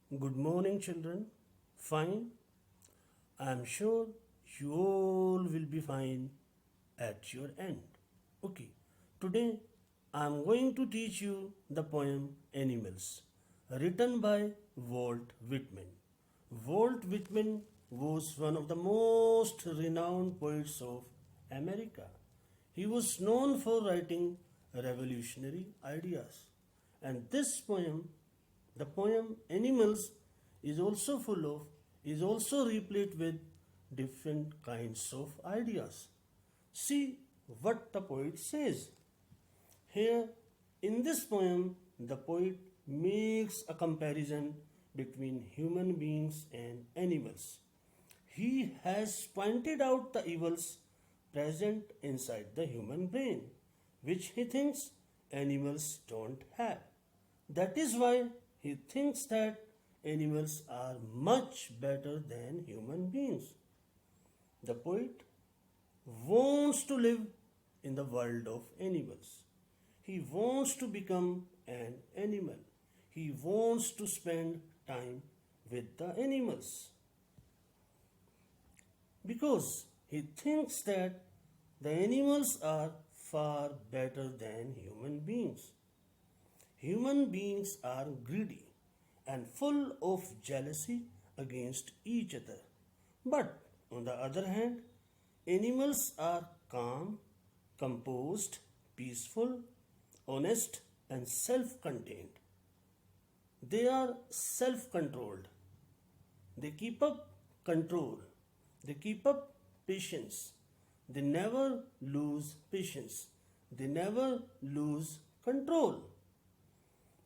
Good morning, children. Fine? I am sure you all will be fine at your end. Okay, today I am going to teach you the poem Animals, written by Walt Whitman. Walt Whitman was one of the most renowned poets of America. He was known for writing revolutionary ideas. And this poem, the poem Animals, is also replete with different kinds of ideas. See what the poet says. Here, in this poem, the poet makes a comparison between human beings and animals. He has pointed out the evils present inside the human brain, which he thinks animals don't have. That is why he thinks that animals are much better than human beings. The poet wants to live in the world of animals. He wants to become an animal. He wants to spend time with the animals because he thinks that the animals are far better than human beings. Human beings are greedy and full of jealousy against each other. But on the other hand, animals are calm, composed, peaceful, honest, and self contained. They are self controlled. They keep up control. They keep up patience. They never lose patience. They never lose control.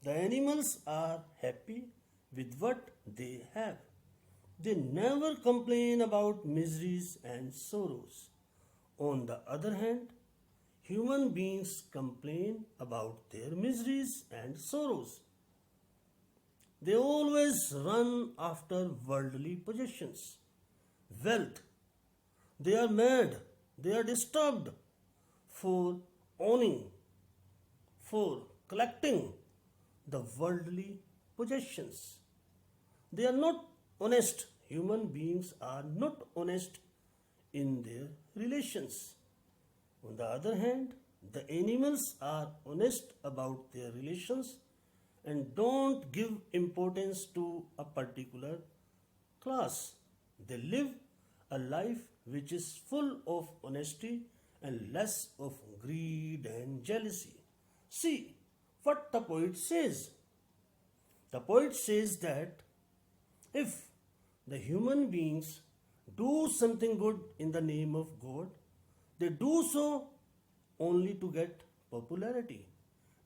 The animals are happy with what they have. They never complain about miseries and sorrows. On the other hand, human beings complain about their miseries and sorrows. They always run after worldly possessions, wealth. They are mad, they are disturbed for owning, for collecting the worldly possessions. They are not honest. Human beings are not honest in their relations. On the other hand, the animals are honest about their relations and don't give importance to a particular class. They live a life which is full of honesty and less of greed and jealousy. See what the poet says. The poet says that if the human beings do something good in the name of God, they do so only to get popularity,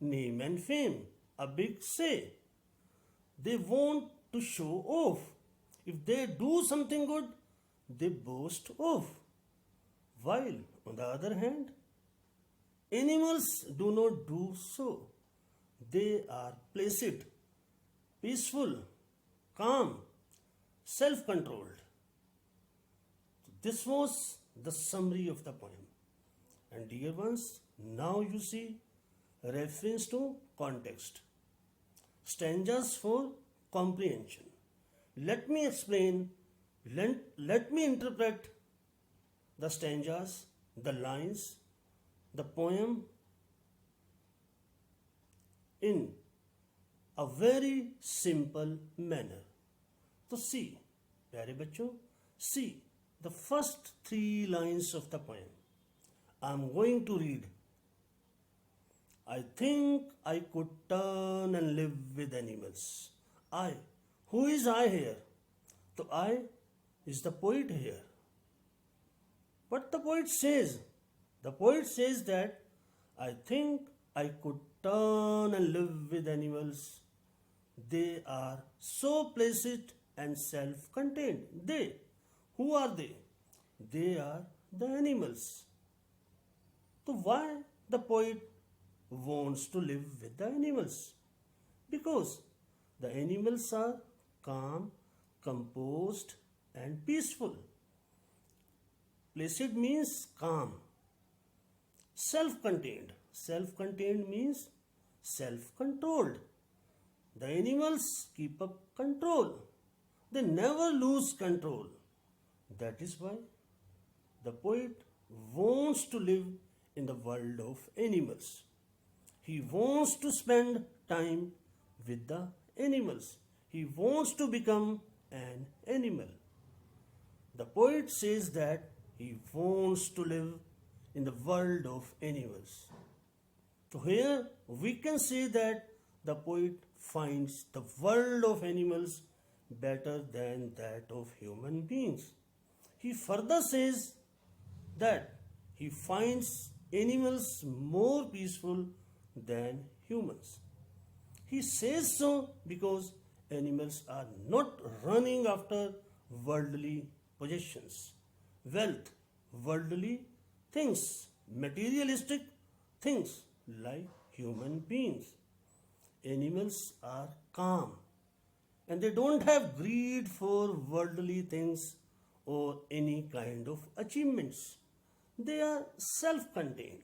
name, and fame, a big say. They want to show off. If they do something good, they boast of. While, on the other hand, animals do not do so. They are placid, peaceful, calm, self controlled. This was the summary of the poem. And dear ones, now you see reference to context. Stanzas for comprehension. Let me explain, let me interpret the stanzas, the lines, the poem in a very simple manner. So see, प्यारे बच्चों, see the first three lines of the poem. I am going to read. I think I could turn and live with animals. I. Who is I here? So I is the poet here. What the poet says that I think I could turn and live with animals. They are so placid and self contained. They. Who are they? They are the animals. So why the poet wants to live with the animals? Because the animals are calm, composed, and peaceful. Placid means calm. Self contained. Self contained means self controlled. The animals keep up control. They never lose control. That is why the poet wants to live in the world of animals. He wants to spend time with the animals. He wants to become an animal. The poet says that he wants to live in the world of animals. So here we can say that the poet finds the world of animals better than that of human beings. He further says that he finds animals more peaceful than humans. He says so because animals are not running after worldly possessions, wealth, worldly things, materialistic things like human beings. Animals are calm and they don't have greed for worldly things or any kind of achievements. They are self contained,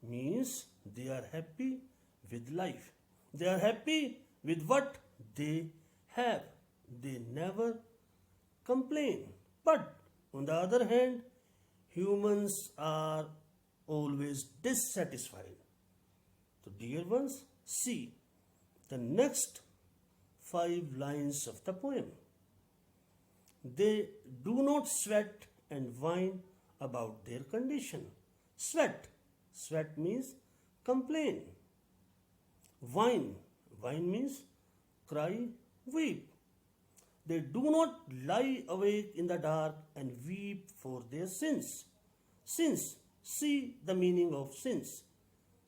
means they are happy with life. They are happy with what they have. They never complain. But on the other hand, humans are always dissatisfied. So, dear ones, see the next 5 lines of the poem. They do not sweat and whine about their condition. Sweat. Sweat means complain. Whine. Whine means cry, weep. They do not lie awake in the dark and weep for their sins. Sins. See the meaning of sins.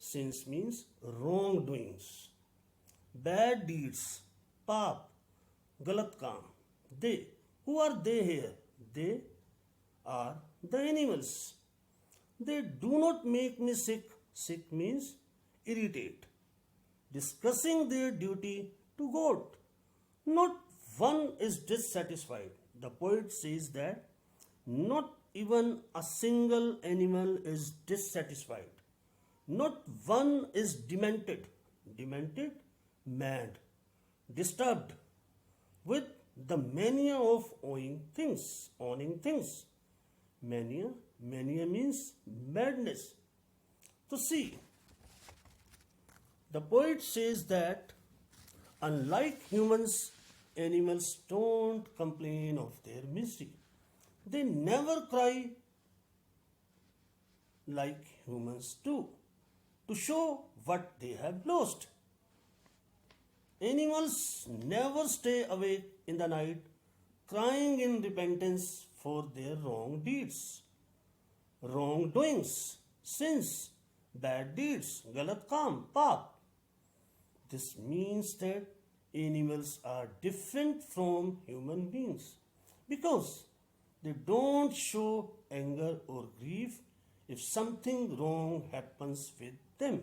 Sins means wrongdoings, bad deeds, paap, galat kaam. They. Who are they here? They are the animals. They do not make me sick. Sick means irritate. Discussing their duty to God. Not one is dissatisfied. The poet says that not even a single animal is dissatisfied. Not one is demented. Demented, mad, disturbed with the mania of owning things. Mania means madness. So see, the poet says that unlike humans, animals don't complain of their misery. They never cry like humans do to show what they have lost. Animals never stay awake in the night crying in repentance for their wrong deeds, wrongdoings, sins, bad deeds, galat kaam, paap. This means that animals are different from human beings because they don't show anger or grief if something wrong happens with them.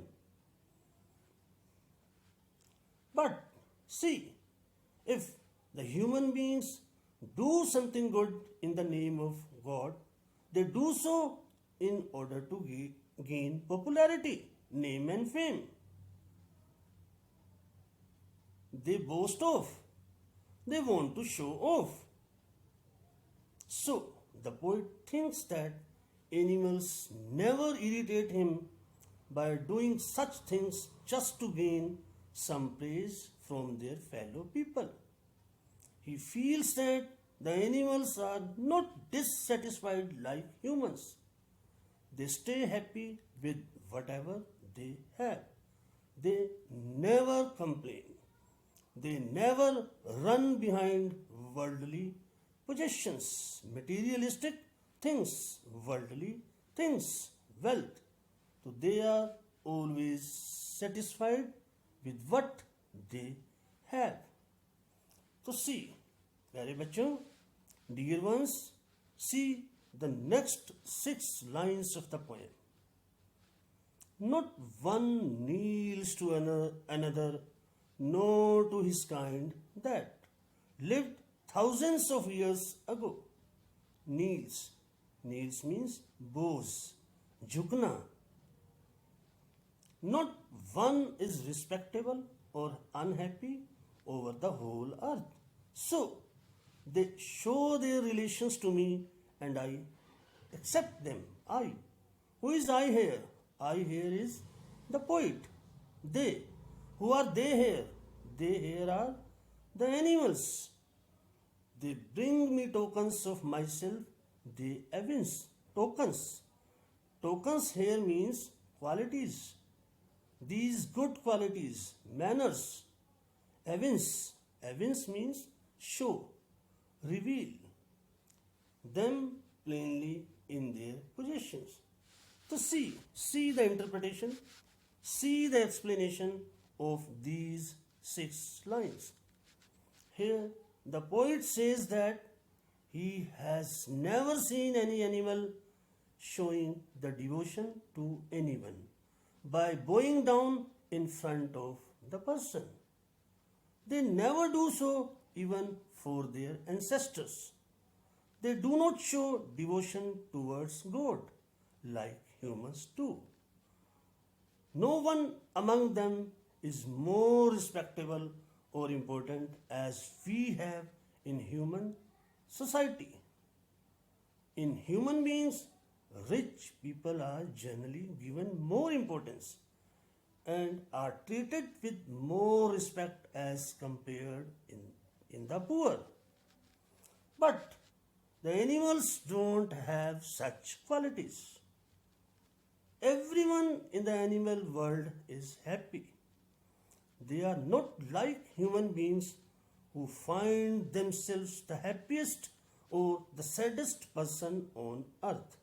But see, if the human beings do something good in the name of God, they do so in order to gain popularity, name and fame. They boast of, they want to show off. So, the poet thinks that animals never irritate him by doing such things just to gain some praise from their fellow people. He feels that the animals are not dissatisfied like humans. They stay happy with whatever they have. They never complain. They never run behind worldly possessions, materialistic things, worldly things, wealth. So they are always satisfied with what they have. So see, प्यारे बच्चों, dear ones, see the next 6 lines of the poem. Not one kneels to another, nor to his kind that lived thousands of years ago. Kneels. Kneels means bows, jhukna. Not one is respectable, or unhappy over the whole earth. So they show their relations to me and I accept them. I. Who is I here? I here is the poet. They. Who are they here? They here are the animals. They bring me tokens of myself. They evince tokens. Tokens here means qualities. These good qualities, manners, evince. Evince means show, reveal them plainly in their possessions. So see the interpretation, see the explanation of these 6 lines. Here, the poet says that he has never seen any animal showing the devotion to anyone by bowing down in front of the person. They never do so even for their ancestors. They do not show devotion towards God like humans do. No one among them is more respectable or important as we have in human society. In human beings, rich people are generally given more importance and are treated with more respect as compared in the poor. But the animals don't have such qualities. Everyone in the animal world is happy. They are not like human beings who find themselves the happiest or the saddest person on earth.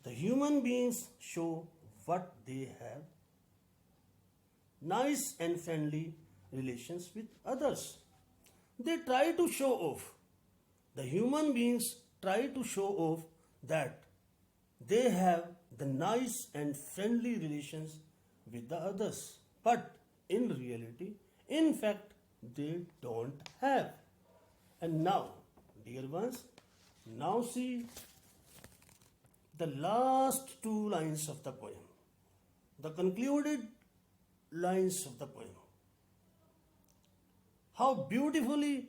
The human beings show what they have nice and friendly relations with others. They try to show off. The human beings try to show off that they have the nice and friendly relations with the others. But in reality, in fact, they don't have. And now, dear ones, now see the last 2 lines of the poem, the concluded lines of the poem. How beautifully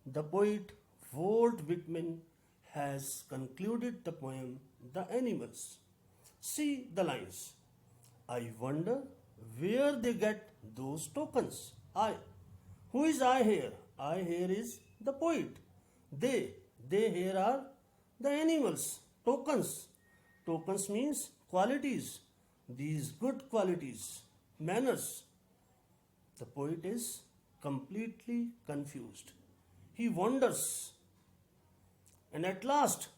the poet Walt Whitman has concluded the poem The Animals. See the lines. I wonder where they get those tokens. I. Who is I here? I here is the poet. They here are the animals. Tokens. Tokens means qualities. These good qualities, manners. The poet is completely confused. He wonders. And at last,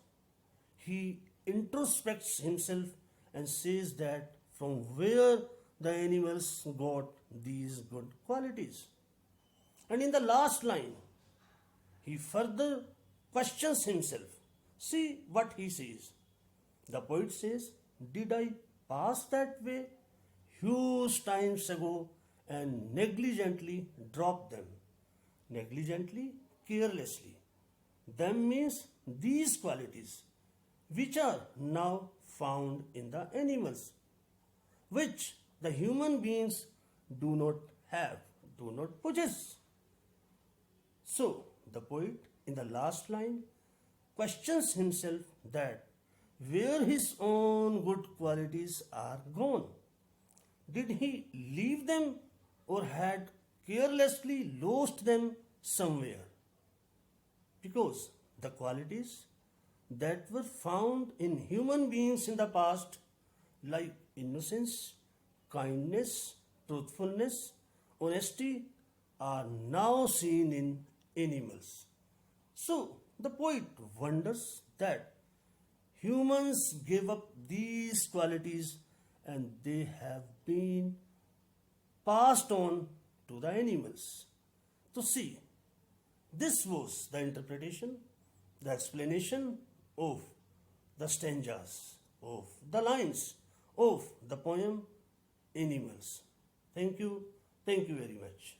he introspects himself and says that from where the animals got these good qualities. And in the last line, he further questions himself. See what he says. The poet says, did I pass that way huge times ago and negligently drop them? Negligently, carelessly. Them means these qualities, which are now found in the animals, which the human beings do not have, do not possess. So, the poet in the last line questions himself that where his own good qualities are gone. Did he leave them or had carelessly lost them somewhere? Because the qualities that were found in human beings in the past, like innocence, kindness, truthfulness, honesty, are now seen in animals. So the poet wonders that humans gave up these qualities and they have been passed on to the animals. So see, this was the interpretation, the explanation of the stanzas, of the lines of the poem Animals. Thank you very much.